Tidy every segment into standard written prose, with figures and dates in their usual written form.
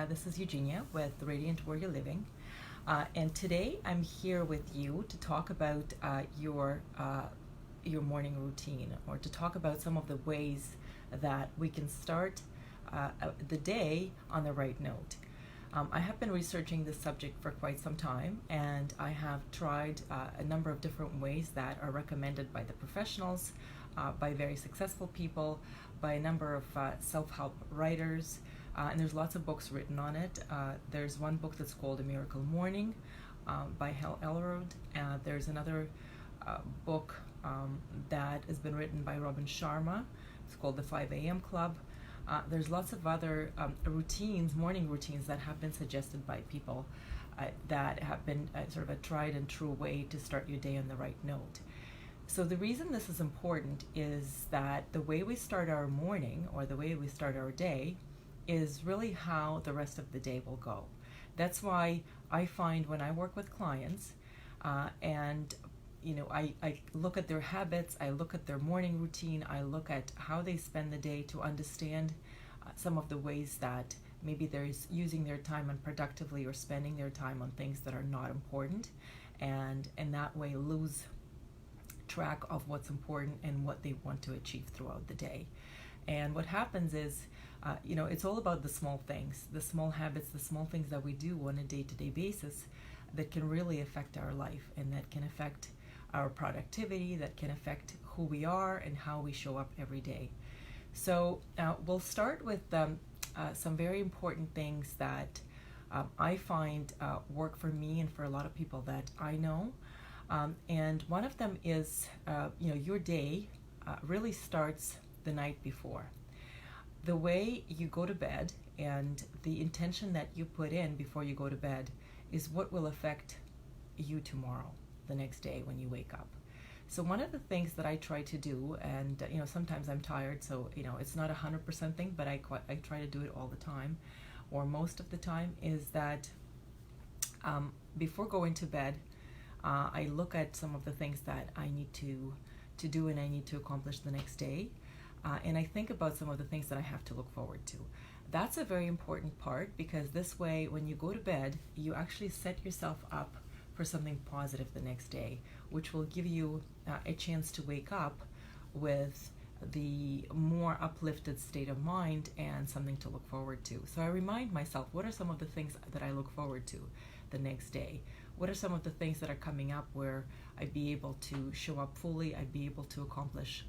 This is Eugenia with Radiant Warrior Living. And today I'm here with you to talk about your morning routine, or to talk about some of the ways that we can start the day on the right note. I have been researching this subject for quite some time, and I have tried a number of different ways that are recommended by the professionals, by very successful people, by a number of self-help writers, and there's lots of books written on it. There's one book that's called A Miracle Morning by Hal Elrod. There's another book that has been written by Robin Sharma. It's called The 5 a.m. Club. There's lots of other morning routines that have been suggested by people that have been sort of a tried and true way to start your day on the right note. So the reason this is important is that the way we start our morning, or the way we start our day, is really how the rest of the day will go. That's why I find when I work with clients and I look at their habits, I look at their morning routine, I look at how they spend the day to understand some of the ways that maybe they're using their time unproductively or spending their time on things that are not important, and in that way lose track of what's important and what they want to achieve throughout the day. And what happens is, it's all about the small things, the small habits, the small things that we do on a day-to-day basis that can really affect our life, and that can affect our productivity, that can affect who we are and how we show up every day. So we'll start with some very important things that I find work for me and for a lot of people that I know. And one of them is, your day really starts the night before. The way you go to bed and the intention that you put in before you go to bed is what will affect you tomorrow, the next day when you wake up. So one of the things that I try to do, and sometimes I'm tired, so it's not 100% thing, but I try to do it all the time, or most of the time, is that before going to bed, I look at some of the things that I need to do and I need to accomplish the next day. And I think about some of the things that I have to look forward to. That's a very important part, because this way, when you go to bed, you actually set yourself up for something positive the next day, which will give you a chance to wake up with the more uplifted state of mind and something to look forward to. So I remind myself, what are some of the things that I look forward to the next day? What are some of the things that are coming up where I'd be able to show up fully, I'd be able to accomplish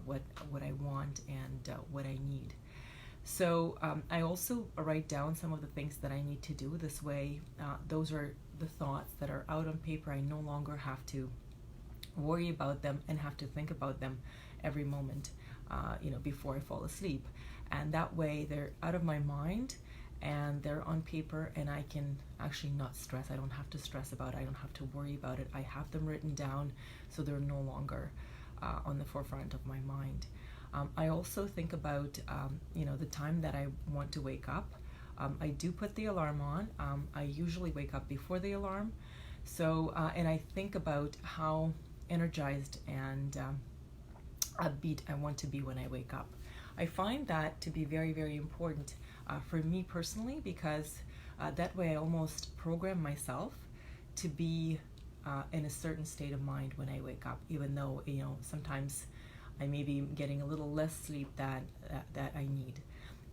what I want and what I need. So I also write down some of the things that I need to do. This way, those are the thoughts that are out on paper. I no longer have to worry about them and have to think about them every moment, before I fall asleep. And that way, they're out of my mind and they're on paper, and I can actually not stress. I don't have to stress about it. I don't have to worry about it. I have them written down, so they're no longer on the forefront of my mind. I also think about the time that I want to wake up. I do put the alarm on. I usually wake up before the alarm. So and I think about how energized and upbeat I want to be when I wake up. I find that to be very, very important for me personally, because that way I almost program myself to be in a certain state of mind when I wake up, even though sometimes I may be getting a little less sleep that I need.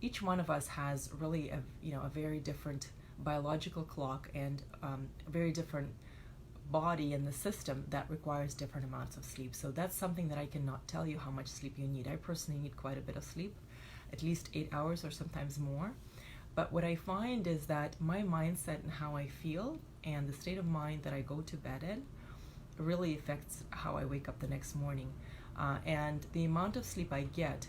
Each one of us has really a very different biological clock and a very different body in the system that requires different amounts of sleep. So that's something that I cannot tell you how much sleep you need. I personally need quite a bit of sleep, at least 8 hours or sometimes more. But what I find is that my mindset and how I feel and the state of mind that I go to bed in really affects how I wake up the next morning. And the amount of sleep I get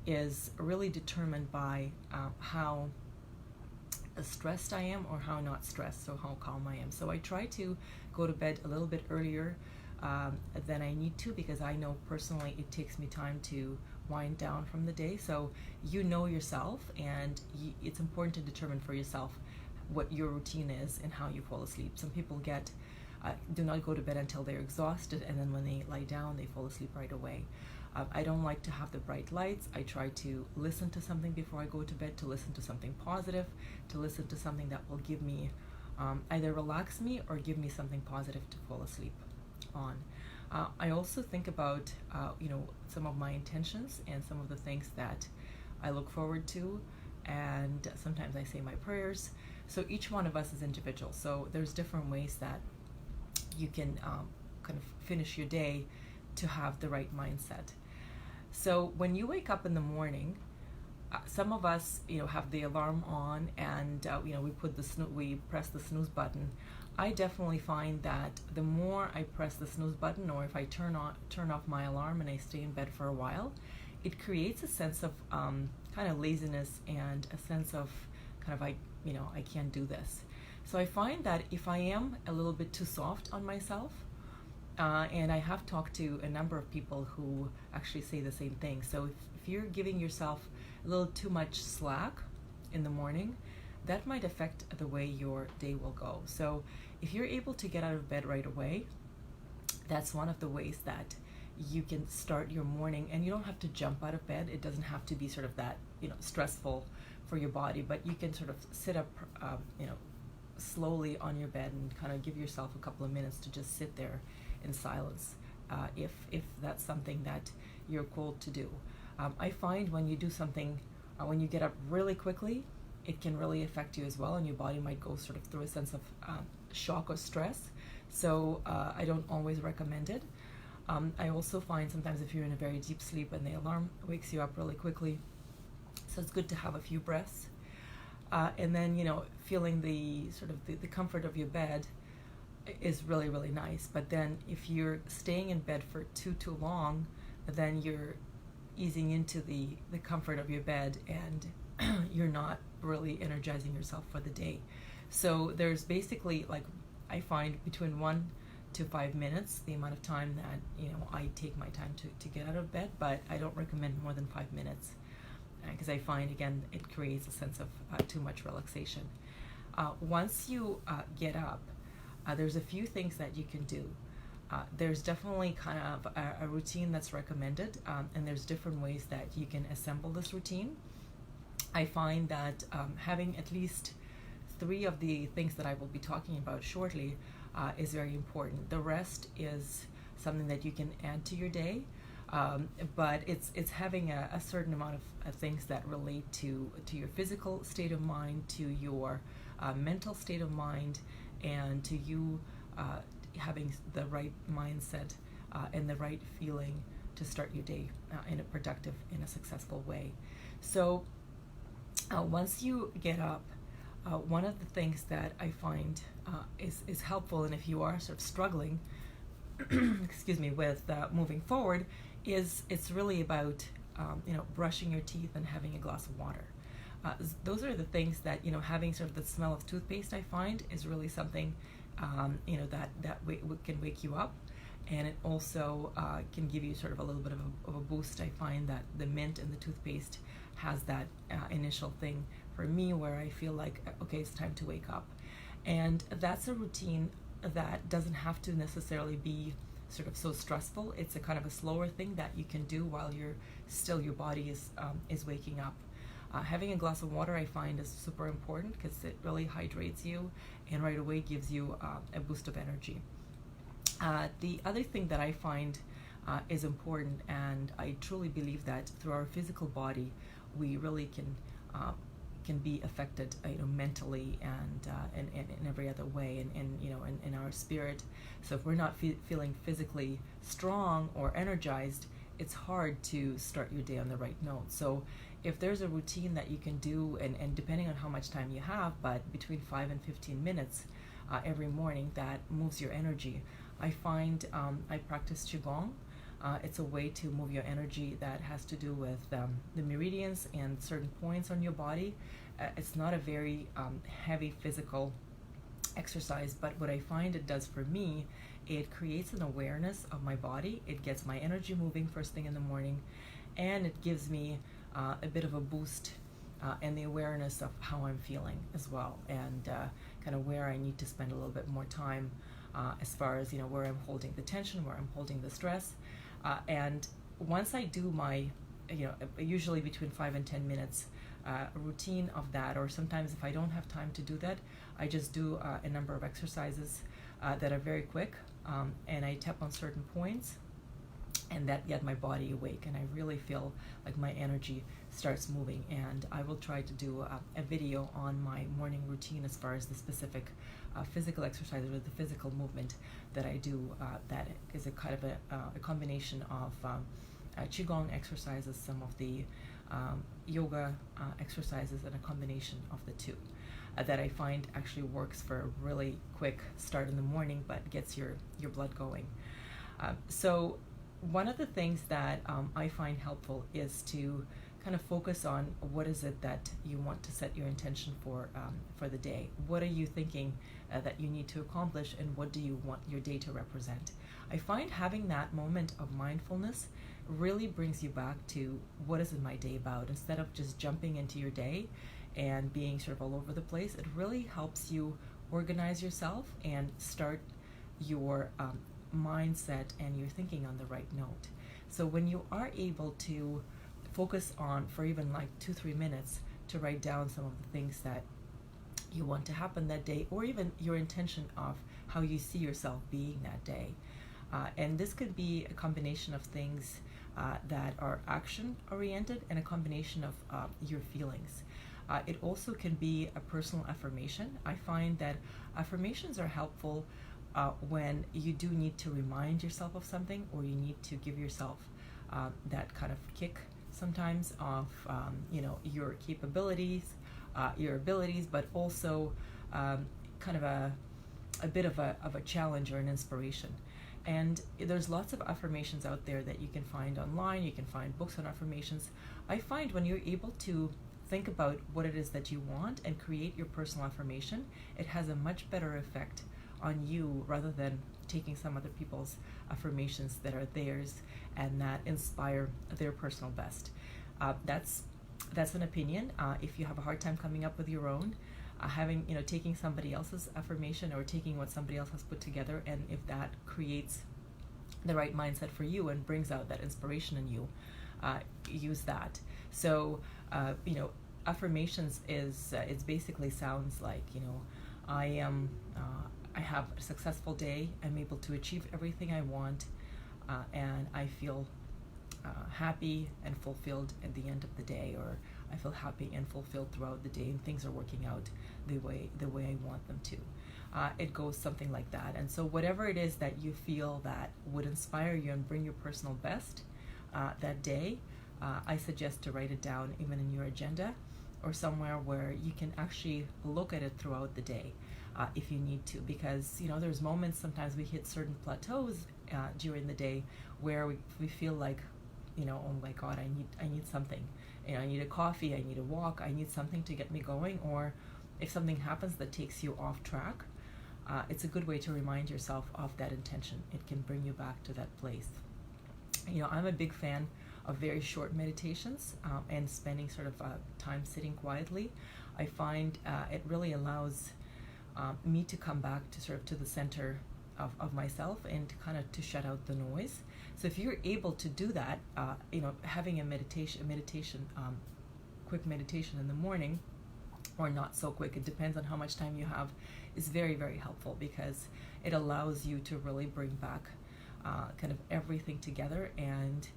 is really determined by how stressed I am or how not stressed, so how calm I am. So I try to go to bed a little bit earlier than I need to, because I know personally it takes me time to wind down from the day. So you know yourself, and it's important to determine for yourself what your routine is and how you fall asleep. Some people do not go to bed until they're exhausted, and then when they lie down, they fall asleep right away. I don't like to have the bright lights. I try to listen to something before I go to bed, to listen to something positive, to listen to something that will give me, either relax me or give me something positive to fall asleep on. I also think about, some of my intentions and some of the things that I look forward to, and sometimes I say my prayers. So each one of us is individual. So there's different ways that you can kind of finish your day to have the right mindset. So when you wake up in the morning, some of us, have the alarm on, and we press the snooze button. I definitely find that the more I press the snooze button, or if I turn off my alarm and I stay in bed for a while, it creates a sense of kind of laziness and a sense of kind of I can't do this. So I find that if I am a little bit too soft on myself, and I have talked to a number of people who actually say the same thing. So if you're giving yourself a little too much slack in the morning, that might affect the way your day will go. So if you're able to get out of bed right away, that's one of the ways that you can start your morning, and you don't have to jump out of bed. It doesn't have to be sort of that, stressful for your body, but you can sort of sit up, slowly on your bed and kind of give yourself a couple of minutes to just sit there in silence, if that's something that you're called to do. I find when you do something, when you get up really quickly, it can really affect you as well, and your body might go sort of through a sense of shock or stress. So I don't always recommend it. I also find sometimes if you're in a very deep sleep and the alarm wakes you up really quickly, so it's good to have a few breaths. And then, feeling the sort of the comfort of your bed is really, really nice. But then if you're staying in bed for too long, then you're easing into the comfort of your bed, and you're not really energizing yourself for the day. So there's basically, I find between 1 to 5 minutes, the amount of time that, I take my time to get out of bed, but I don't recommend more than 5 minutes, because I find, again, it creates a sense of too much relaxation. Once you get up, there's a few things that you can do. There's definitely kind of a routine that's recommended, and there's different ways that you can assemble this routine. I find that having at least 3 of the things that I will be talking about shortly is very important. The rest is something that you can add to your day, but it's having a certain amount of things that relate to your physical state of mind, to your mental state of mind, and to you having the right mindset and the right feeling to start your day in a productive, in a successful way. So once you get up, one of the things that I find is helpful, and if you are sort of struggling, excuse me, with moving forward, is it's really about brushing your teeth and having a glass of water. Those are the things that, having sort of the smell of toothpaste, I find, is really something that can wake you up, and it also can give you sort of a little bit of a boost. I find that the mint and the toothpaste has that initial thing for me where I feel like, okay, it's time to wake up. And that's a routine that doesn't have to necessarily be sort of so stressful. It's a kind of a slower thing that you can do while your body is waking up. Having a glass of water, I find, is super important because it really hydrates you and right away gives you a boost of energy. The other thing that I find is important, and I truly believe that through our physical body, we really can be affected, mentally and in every other way, and in our spirit. So if we're not feeling physically strong or energized, it's hard to start your day on the right note. So if there's a routine that you can do, and depending on how much time you have, but between 5 and 15 minutes every morning, that moves your energy. I find I practice Qigong. It's a way to move your energy that has to do with the meridians and certain points on your body. It's not a very heavy physical exercise, but what I find it does for me, it creates an awareness of my body. It gets my energy moving first thing in the morning, and it gives me a bit of a boost and the awareness of how I'm feeling as well, and kind of where I need to spend a little bit more time as far as where I'm holding the tension, where I'm holding the stress. And once I do my, usually between 5 and 10 minutes routine of that, or sometimes if I don't have time to do that, I just do a number of exercises that are very quick, and I tap on certain points, and that get my body awake, and I really feel like my energy starts moving. And I will try to do a video on my morning routine as far as the specific physical exercises or the physical movement that I do. That is a kind of a combination of qigong exercises, some of the yoga exercises, and a combination of the two that I find actually works for a really quick start in the morning, but gets your blood going. So one of the things that I find helpful is to kind of focus on what is it that you want to set your intention for the day. What are you thinking that you need to accomplish, and what do you want your day to represent? I find having that moment of mindfulness really brings you back to what is my day about, instead of just jumping into your day and being sort of all over the place. It really helps you organize yourself and start your mindset and your thinking on the right note. So when you are able to focus on, for even like 2-3 minutes, to write down some of the things that you want to happen that day, or even your intention of how you see yourself being that day. And this could be a combination of things that are action oriented, and a combination of your feelings. It also can be a personal affirmation. I find that affirmations are helpful when you do need to remind yourself of something, or you need to give yourself that kind of kick sometimes of your capabilities, your abilities, but also kind of a bit of a challenge or an inspiration. And there's lots of affirmations out there that you can find online. You can find books on affirmations. I find when you're able to think about what it is that you want and create your personal affirmation, it has a much better effect on you, rather than taking some other people's affirmations that are theirs and that inspire their personal best. That's an opinion. If you have a hard time coming up with your own, taking somebody else's affirmation, or taking what somebody else has put together, and if that creates the right mindset for you and brings out that inspiration in you, use that. So affirmations is it basically sounds like, I have a successful day, I'm able to achieve everything I want, and I feel happy and fulfilled at the end of the day, or I feel happy and fulfilled throughout the day, and things are working out the way I want them to. It goes something like that. And so whatever it is that you feel that would inspire you and bring your personal best that day, I suggest to write it down, even in your agenda, or somewhere where you can actually look at it throughout the day, if you need to, because there's moments sometimes we hit certain plateaus during the day where we feel like, oh my God, I need something. I need a coffee, I need a walk, I need something to get me going. Or if something happens that takes you off track, it's a good way to remind yourself of that intention. It can bring you back to that place. I'm a big fan of very short meditations, and spending sort of time sitting quietly. I find it really allows me to come back to the center of myself, and kind of to shut out the noise. So if you're able to do that, having a quick meditation in the morning, or not so quick, it depends on how much time you have, is very, very helpful, because it allows you to really bring back kind of everything together, and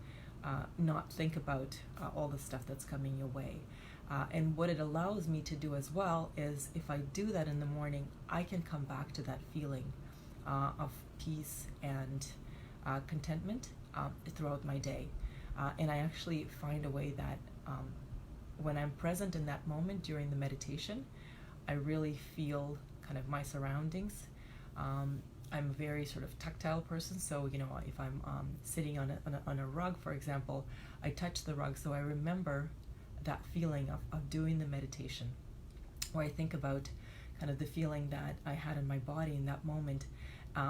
not think about all the stuff that's coming your way. And what it allows me to do as well is, if I do that in the morning, I can come back to that feeling of peace and contentment throughout my day. And I actually find a way that when I'm present in that moment during the meditation, I really feel kind of my surroundings. I'm a very sort of tactile person, so if I'm sitting on a rug, for example, I touch the rug, so I remember that feeling of doing the meditation, or I think about kind of the feeling that I had in my body in that moment.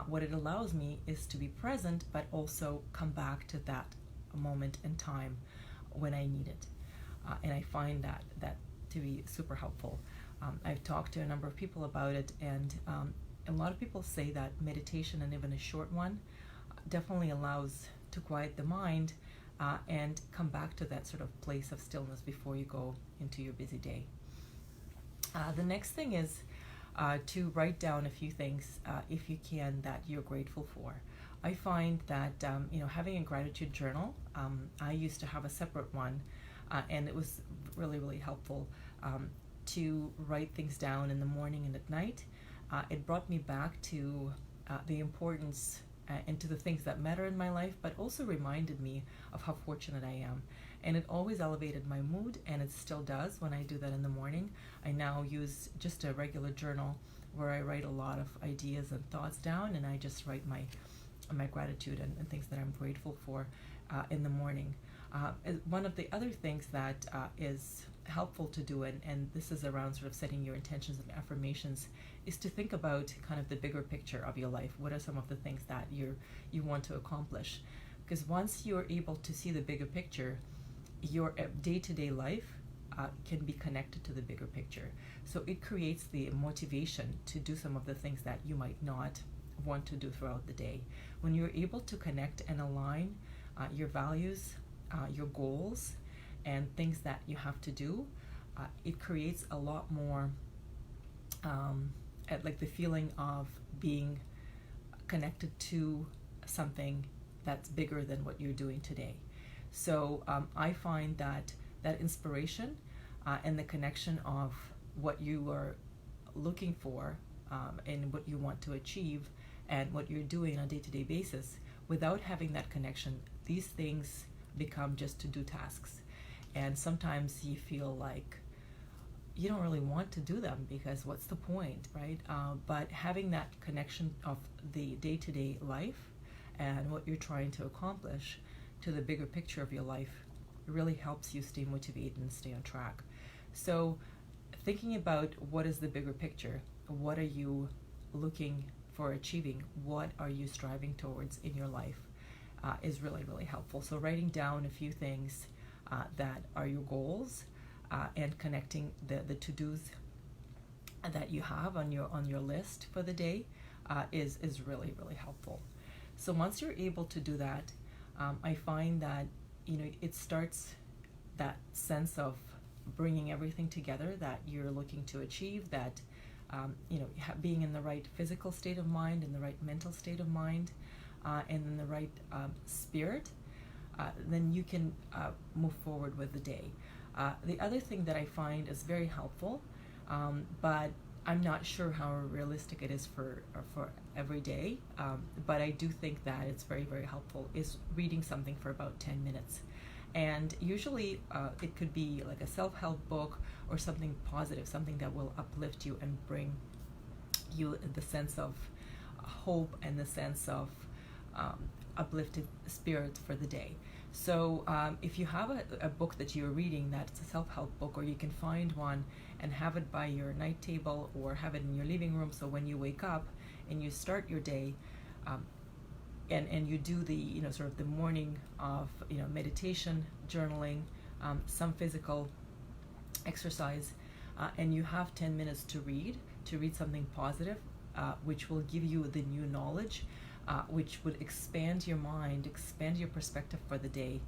What it allows me is to be present, but also come back to that moment in time when I need it. And I find that to be super helpful. I've talked to a number of people about it, and a lot of people say that meditation, and even a short one, definitely allows to quiet the mind, and come back to that sort of place of stillness before you go into your busy day. The next thing is to write down a few things, if you can, that you're grateful for. I find that having a gratitude journal, I used to have a separate one, and it was really, really helpful to write things down in the morning and at night. It brought me back to the importance and to the things that matter in my life, but also reminded me of how fortunate I am. And it always elevated my mood, and it still does when I do that in the morning. I now use just a regular journal where I write a lot of ideas and thoughts down, and I just write my gratitude and things that I'm grateful for in the morning. One of the other things that is helpful to do, and this is around sort of setting your intentions and affirmations, is to think about kind of the bigger picture of your life. What are some of the things that you want to accomplish? Because once you're able to see the bigger picture, your day-to-day life can be connected to the bigger picture. So it creates the motivation to do some of the things that you might not want to do throughout the day. When you're able to connect and align your values, your goals, and things that you have to do, it creates a lot more like the feeling of being connected to something that's bigger than what you're doing today. So I find that inspiration and the connection of what you are looking for and what you want to achieve and what you're doing on a day-to-day basis, without having that connection, these things become just to-do tasks. And sometimes you feel like you don't really want to do them because what's the point, right? But having that connection of the day-to-day life and what you're trying to accomplish to the bigger picture of your life really helps you stay motivated and stay on track. So thinking about what is the bigger picture, what are you looking for achieving, what are you striving towards in your life, is really, really helpful. So writing down a few things that are your goals, and connecting the to-dos that you have on your list for the day is really, really helpful. So once you're able to do that, I find that it starts that sense of bringing everything together that you're looking to achieve, that being in the right physical state of mind, in the right mental state of mind, and in the right spirit, then you can move forward with the day. The other thing that I find is very helpful, but I'm not sure how realistic it is for every day, but I do think that it's very, very helpful, is reading something for about 10 minutes. And usually it could be like a self-help book or something positive, something that will uplift you and bring you the sense of hope and the sense of uplifted spirit for the day. So if you have a book that you're reading that's a self-help book, or you can find one and have it by your night table or have it in your living room, so when you wake up and you start your day, and you do the sort of the morning of meditation, journaling, some physical exercise, and you have 10 minutes to read something positive, which will give you the new knowledge, which would expand your mind, expand your perspective for the day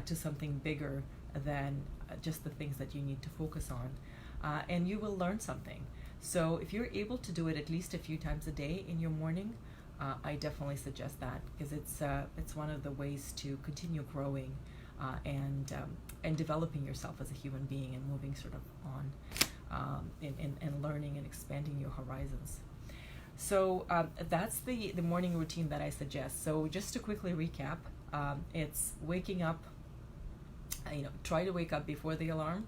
to something bigger than just the things that you need to focus on, and you will learn something. So if you're able to do it at least a few times a day in your morning, I definitely suggest that, because it's one of the ways to continue growing and developing yourself as a human being and moving sort of on and learning and expanding your horizons. So that's the morning routine that I suggest. So just to quickly recap, it's waking up. Try to wake up before the alarm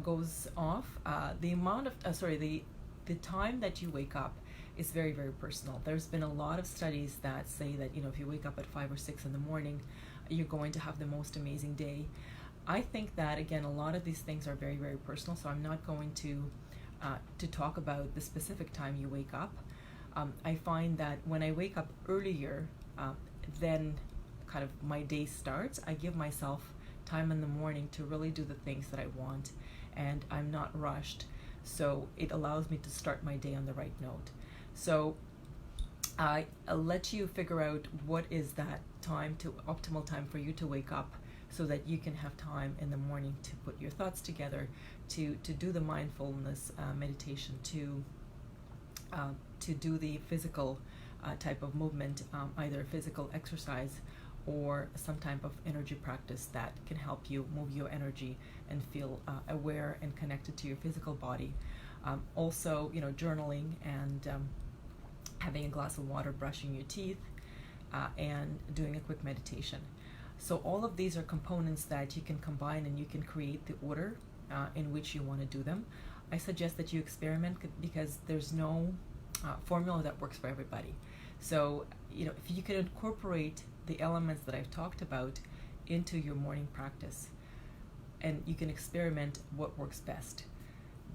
goes off. The amount of the time that you wake up is very, very personal. There's been a lot of studies that say that if you wake up at 5 or 6 in the morning, you're going to have the most amazing day. I think that, again, a lot of these things are very, very personal, so I'm not going to talk about the specific time you wake up. I find that when I wake up earlier, then kind of my day starts. I give myself time in the morning to really do the things that I want, and I'm not rushed, so it allows me to start my day on the right note. So I'll let you figure out what is that optimal time for you to wake up so that you can have time in the morning to put your thoughts together, to do the mindfulness meditation, to do the physical type of movement, either physical exercise or some type of energy practice that can help you move your energy and feel aware and connected to your physical body. Also, journaling and having a glass of water, brushing your teeth, and doing a quick meditation. So all of these are components that you can combine, and you can create the order in which you want to do them. I suggest that you experiment, because there's no formula that works for everybody. So, if you can incorporate the elements that I've talked about into your morning practice, and you can experiment what works best.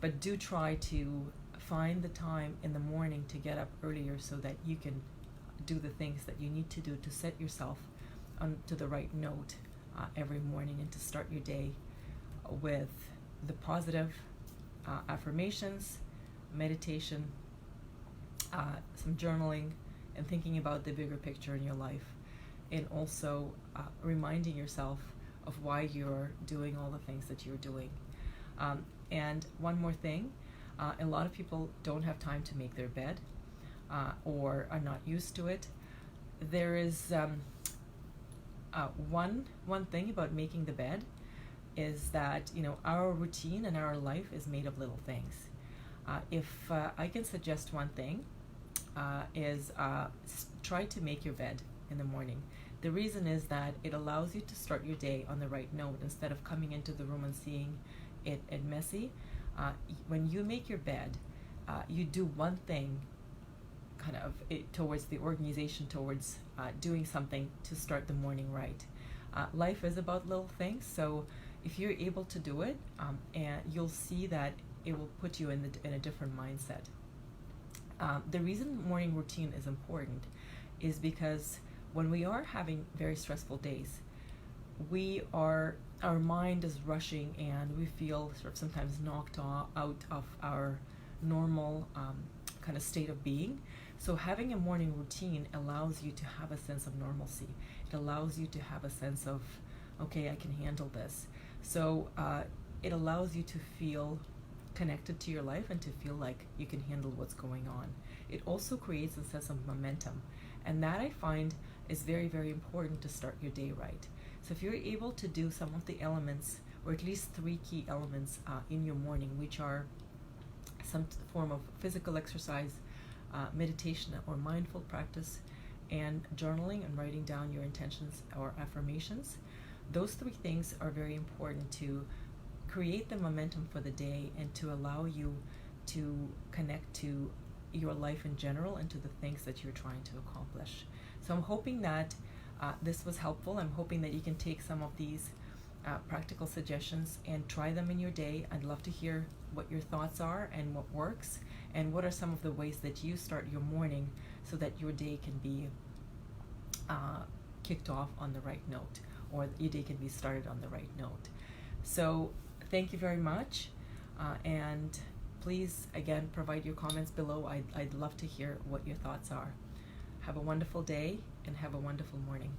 But do try to find the time in the morning to get up earlier so that you can do the things that you need to do to set yourself onto the right note every morning, and to start your day with the positive affirmations, meditation, some journaling, and thinking about the bigger picture in your life, and also reminding yourself of why you're doing all the things that you're doing. And one more thing, a lot of people don't have time to make their bed, or are not used to it. There is one thing about making the bed is that our routine and our life is made of little things. If I can suggest one thing, is try to make your bed in the morning. The reason is that it allows you to start your day on the right note, instead of coming into the room and seeing it messy. When you make your bed, you do one thing kind of towards the organization, towards doing something to start the morning right. Life is about little things, so if you're able to do it, and you'll see that it will put you in a different mindset. The reason morning routine is important is because when we are having very stressful days, our mind is rushing, and we feel sort of sometimes knocked out of our normal kind of state of being. So having a morning routine allows you to have a sense of normalcy. It allows you to have a sense of, okay, I can handle this. So it allows you to feel connected to your life and to feel like you can handle what's going on. It also creates a sense of momentum, and that I find is very, very important to start your day right. So if you're able to do some of the elements, or at least 3 key elements in your morning, which are some form of physical exercise, meditation or mindful practice, and journaling and writing down your intentions or affirmations, those 3 things are very important to create the momentum for the day, and to allow you to connect to your life in general and to the things that you're trying to accomplish. So I'm hoping that this was helpful. I'm hoping that you can take some of these practical suggestions and try them in your day. I'd love to hear what your thoughts are and what works, and what are some of the ways that you start your morning so that your day can be kicked off on the right note, or your day can be started on the right note. So thank you very much, and please, again, provide your comments below. I'd love to hear what your thoughts are. Have a wonderful day, and have a wonderful morning.